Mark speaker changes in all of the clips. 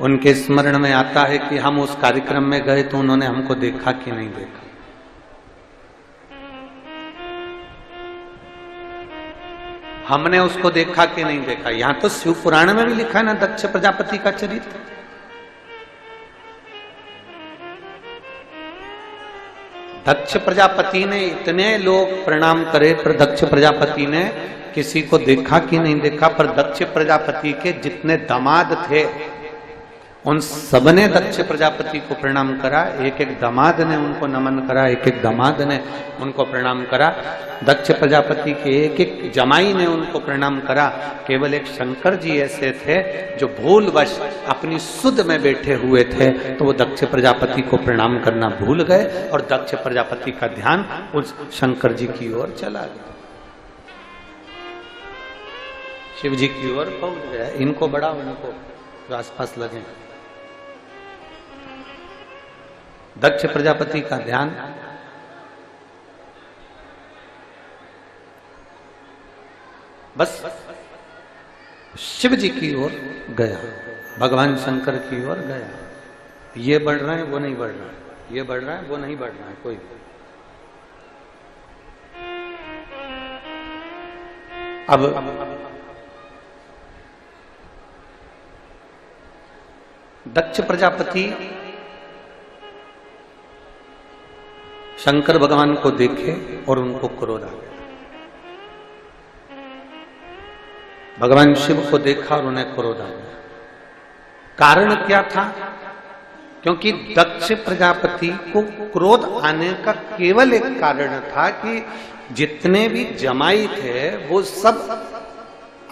Speaker 1: उनके स्मरण में आता है कि हम उस कार्यक्रम में गए तो उन्होंने हमको देखा कि नहीं देखा। हमने उसको देखा कि नहीं देखा। यहां तो शिव पुराण में भी लिखा है ना दक्ष प्रजापति का चरित्र। दक्ष प्रजापति ने इतने लोग प्रणाम करे पर दक्ष प्रजापति ने किसी को देखा कि नहीं देखा। पर दक्ष प्रजापति के जितने दामाद थे उन सबने दक्ष प्रजापति को प्रणाम करा। एक एक दामाद ने उनको नमन करा, एक एक दामाद ने उनको प्रणाम करा। दक्ष प्रजापति के एक एक जमाई ने उनको प्रणाम करा। केवल एक शंकर जी ऐसे थे जो भूलवश अपनी सुध में बैठे हुए थे, तो वो दक्ष प्रजापति को प्रणाम करना भूल गए और दक्ष प्रजापति का ध्यान उस शंकर जी की ओर चला गया, शिव जी की ओर पहुंच गया। इनको बड़ा उनको जो आसपास लगे। दक्ष प्रजापति का ध्यान बस शिव जी की ओर गया, भगवान शंकर की ओर गया। ये बढ़ रहे हैं वो नहीं बढ़ रहा है, ये बढ़ रहा है वो नहीं बढ़ रहा है कोई। अब दक्ष प्रजापति शंकर भगवान को देखे और उनको क्रोध आ गया। भगवान शिव को देखा और उन्हें क्रोध आ गया। कारण क्या था? क्योंकि दक्ष प्रजापति को क्रोध आने का केवल एक कारण था कि जितने भी जमाई थे वो सब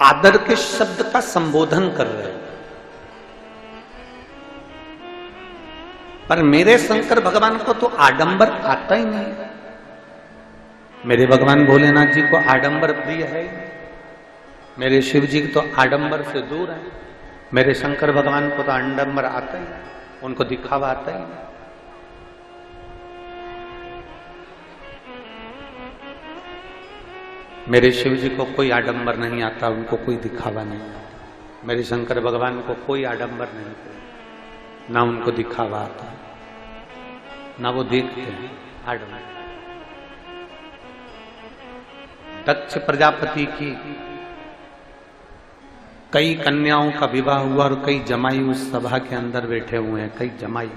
Speaker 1: आदर के शब्द का संबोधन कर रहे हैं। पर मेरे शंकर भगवान को तो आडंबर आता ही नहीं। मेरे भगवान भोलेनाथ जी को आडंबर प्रिय है ही नहीं। मेरे शिव जी तो आडंबर से दूर है। मेरे शंकर भगवान को तो आडंबर आता ही नहीं, उनको दिखावा आता ही नहीं। मेरे शिव जी को कोई आडंबर नहीं आता, उनको कोई दिखावा नहीं आता। मेरे शंकर भगवान को कोई आडंबर नहीं आता, ना उनको दिखावा आता, ना वो देखते हैं आडंबर। दक्ष प्रजापति की कई कन्याओं का विवाह हुआ और कई जमाई उस सभा के अंदर बैठे हुए हैं। कई जमाई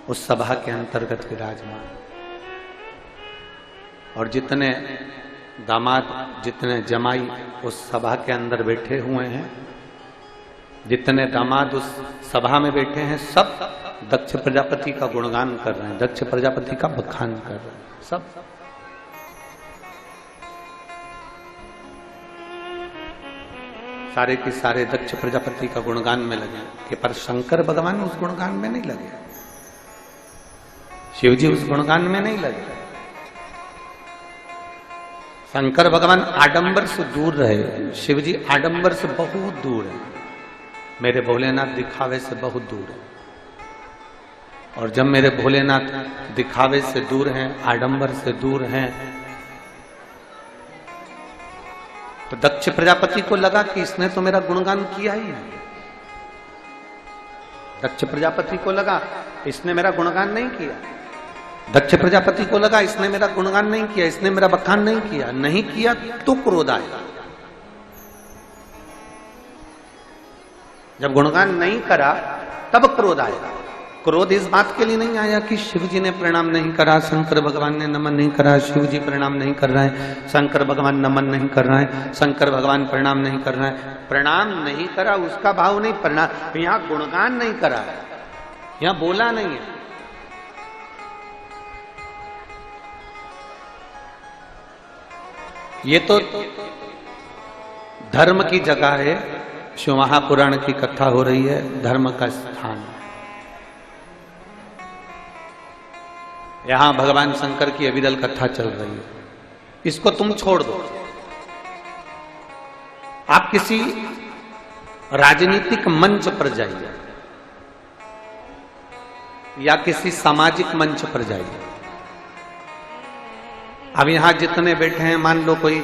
Speaker 1: उस सभा के अंतर्गत विराजमान, और जितने दामाद जितने जमाई उस सभा के अंदर बैठे हुए हैं, जितने दामाद उस सभा में बैठे हैं, सब दक्ष प्रजापति का गुणगान कर रहे हैं, दक्ष प्रजापति का बखान कर रहे हैं। सब सारे के सारे दक्ष प्रजापति का गुणगान में लगे कि पर शंकर भगवान उस गुणगान में नहीं लगे, शिव जी उस गुणगान में नहीं लगे। शंकर भगवान आडंबर से दूर रहे, शिव जी आडंबर से बहुत दूर है। मेरे भोलेनाथ दिखावे से बहुत दूर है। और जब मेरे भोलेनाथ दिखावे से दूर हैं, आडंबर से दूर हैं, तो दक्ष प्रजापति को लगा कि इसने तो मेरा गुणगान किया ही नहीं। दक्ष प्रजापति को लगा इसने मेरा गुणगान नहीं किया। दक्ष प्रजापति को लगा इसने मेरा गुणगान नहीं किया, इसने मेरा बखान नहीं किया। नहीं किया तो क्रोध आएगा। जब गुणगान नहीं करा तब क्रोध आएगा। क्रोध इस बात के लिए नहीं आया कि शिव जी ने प्रणाम नहीं करा, शंकर भगवान ने नमन नहीं करा, शिव जी प्रणाम नहीं कर रहे हैं, शंकर भगवान नमन नहीं कर रहे हैं, शंकर भगवान प्रणाम नहीं कर रहे हैं। प्रणाम नहीं करा उसका भाव नहीं, प्रणाम यहां गुणगान नहीं करा, यहां बोला नहीं है। ये तो धर्म की जगह है, शिव महापुराण की कथा हो रही है, धर्म का स्थान। यहां भगवान शंकर की अविरल कथा चल रही है, इसको तुम छोड़ दो। आप किसी राजनीतिक मंच पर जाइए या किसी सामाजिक मंच पर जाइए, अब यहाँ जितने बैठे हैं, मान लो कोई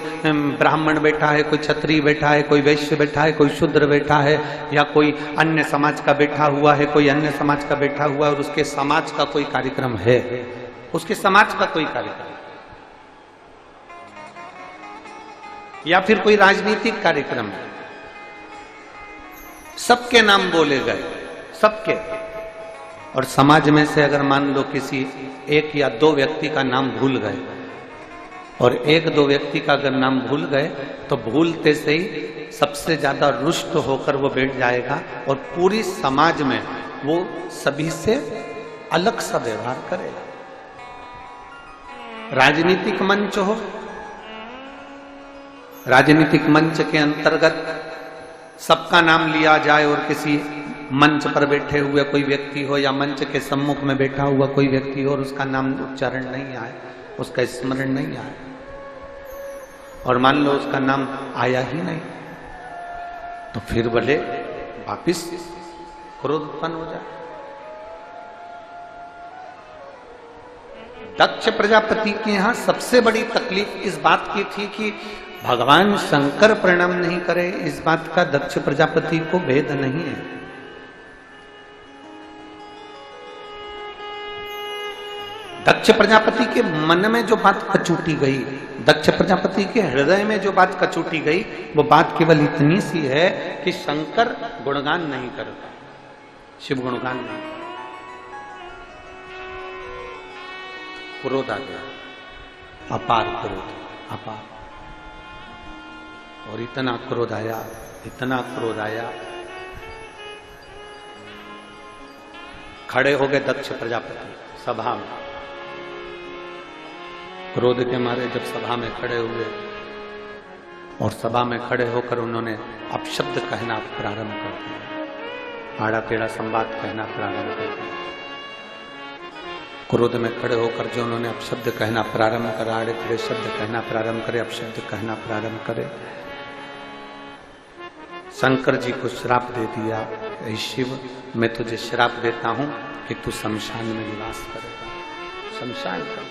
Speaker 1: ब्राह्मण बैठा है, कोई क्षत्रिय बैठा है, कोई वैश्य बैठा है, कोई शूद्र बैठा है, या कोई अन्य समाज का बैठा हुआ है, कोई अन्य समाज का बैठा हुआ है, और उसके समाज का कोई कार्यक्रम है, उसके समाज का कोई कार्यक्रम, या फिर कोई राजनीतिक कार्यक्रम है, सबके नाम बोले गए, सबके। और समाज में से अगर मान लो किसी एक या दो व्यक्ति का नाम भूल गए, और एक दो व्यक्ति का अगर नाम भूल गए, तो भूलते से ही सबसे ज्यादा रुष्ट होकर वो बैठ जाएगा और पूरी समाज में वो सभी से अलग सा व्यवहार करेगा। राजनीतिक मंच हो, राजनीतिक मंच के अंतर्गत सबका नाम लिया जाए, और किसी मंच पर बैठे हुए कोई व्यक्ति हो, या मंच के सम्मुख में बैठा हुआ कोई व्यक्ति हो और उसका नाम उच्चारण नहीं आए, उसका स्मरण नहीं आए, और मान लो उसका नाम आया ही नहीं, तो फिर भले वापिस क्रोध उत्पन्न हो जाए। दक्ष प्रजापति के यहां सबसे बड़ी तकलीफ इस बात की थी कि भगवान शंकर प्रणाम नहीं करे, इस बात का दक्ष प्रजापति को भेद नहीं है। दक्ष प्रजापति के मन में जो बात कचूटी गई, दक्ष प्रजापति के हृदय में जो बात कचूटी गई, वो बात केवल इतनी सी है कि शंकर गुणगान नहीं करता, शिव गुणगान नहीं। क्रोध आ गया, अपार क्रोध, अपार। और इतना क्रोध आया, इतना क्रोध आया, खड़े हो गए दक्ष प्रजापति सभा में। क्रोध के मारे जब सभा में खड़े हुए, और सभा में खड़े होकर उन्होंने अपशब्द कहना प्रारंभ कर दिया, आड़ा टेढ़ा संवाद कहना प्रारंभ कर दिया। क्रोध में खड़े होकर जो उन्होंने अपशब्द कहना प्रारंभ करा, आड़े टेढ़े शब्द कहना प्रारंभ करे, अपशब्द कहना प्रारंभ करे, शंकर जी को श्राप दे दिया, ऐ शिव मैं तुझे श्राप देता हूं कि तू शमशान में निवास करेगा, शमशान का।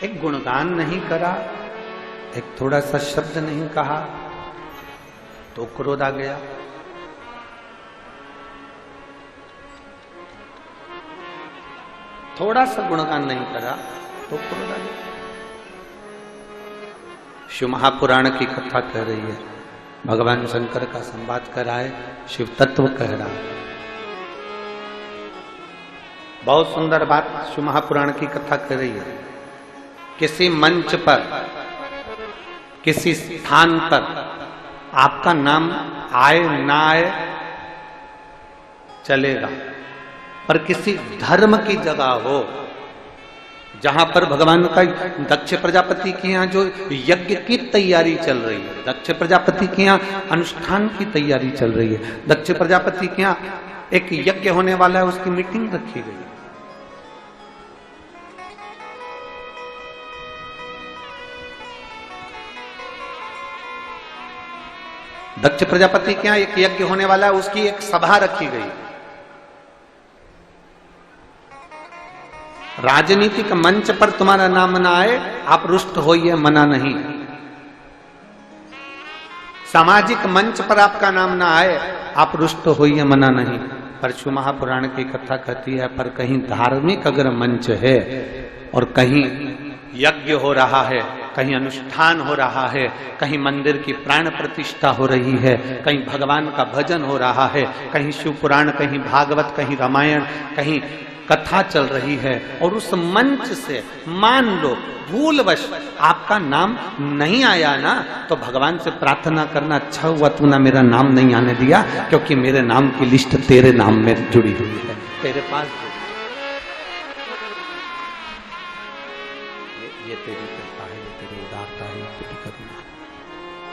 Speaker 1: एक गुणगान नहीं करा, एक थोड़ा सा शब्द नहीं कहा, तो क्रोध आ गया। थोड़ा सा गुणगान नहीं करा तो क्रोध आ गया। शिव महापुराण की कथा कह रही है, भगवान शंकर का संवाद कराए, शिव तत्व कह रहा है। बहुत सुंदर बात शिव महापुराण की कथा कह रही है। किसी मंच पर, किसी स्थान पर आपका नाम आए ना आए चलेगा, पर किसी धर्म की जगह हो जहां पर भगवान का, दक्ष प्रजापति के यहाँ जो यज्ञ की तैयारी चल रही है, दक्ष प्रजापति के यहाँ अनुष्ठान की तैयारी चल रही है, दक्ष प्रजापति के यहाँ एक यज्ञ होने वाला है, उसकी मीटिंग रखी गई। दक्ष प्रजापति के यहाँ एक यज्ञ होने वाला है, उसकी एक सभा रखी गई। राजनीतिक मंच पर तुम्हारा नाम ना आए, आप रुष्ट होइए, मना नहीं। सामाजिक मंच पर आपका नाम ना आए, आप रुष्ट होइए, मना नहीं। पर शिव महापुराण की कथा कहती है, पर कहीं धार्मिक अगर मंच है और कहीं यज्ञ हो रहा है, कहीं अनुष्ठान हो रहा है, कहीं मंदिर की प्राण प्रतिष्ठा हो रही है, कहीं भगवान का भजन हो रहा है, कहीं शिव पुराण, कहीं भागवत, कहीं रामायण, कहीं कथा चल रही है, और उस मंच से मान लो भूलवश आपका नाम नहीं आया ना, तो भगवान से प्रार्थना करना, अच्छा हुआ तूने मेरा नाम नहीं आने दिया, क्योंकि मेरे नाम की लिस्ट तेरे नाम में जुड़ी हुई है, तेरे पास। ये तेरी कृपा है, ये तेरी उदारता है, तेरी करुणा है।